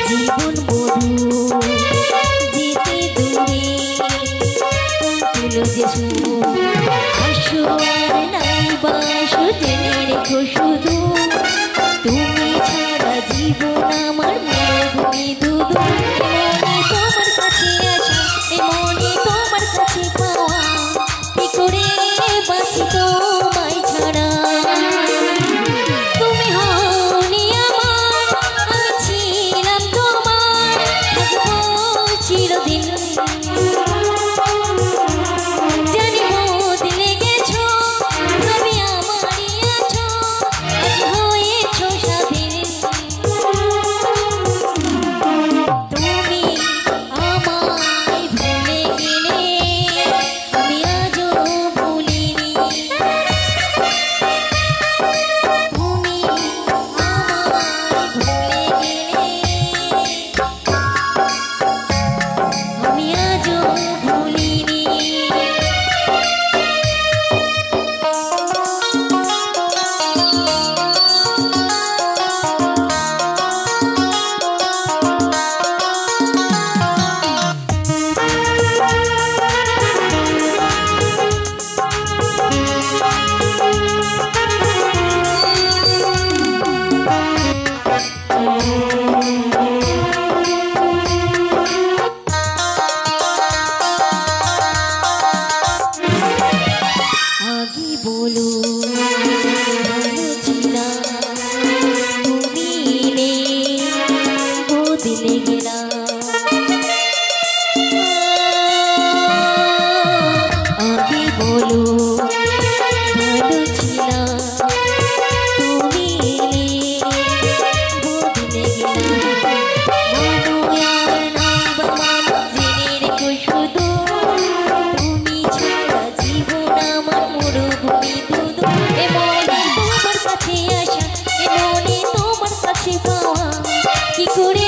জীবন বধু যেতে দূরে তুলো যে আসো আর নাই বাসো জেনে রেখো শুধু তুমি ছাড়া জীবন আমার মরুভূমি দুধু মনে তোমার কাছে আসা মনে তোমার কাছে পাওয়া কি করে বাঁচি তোমায় ছাড়া তুমি হওনি আমার আমি ছিলাম তোমার থাকবো চিরদিন জানি বদলে গেছো তুমি আমারই আছো আজ হয়েছো স্বাধীন তুমি আমায় ভুলে গেলে আমি আজও ভুলিনি তুমি আমায় ভুলে গেলে আমি আজও ভুলিনি আগে বলো ভালো ছিলা তুমি নেই বদলে গেলা আগে বলো ভালো ছিলা তুমি নেই বদলে গেলা মানো আর নাই বা মানো জেনে রেখো শুধু তুমি ছাড়া জীবন আমার মরুভূমি দুধু এ মনে তোমার কাছে আসা এ মনে তোমার কাছে পাওয়া কি করে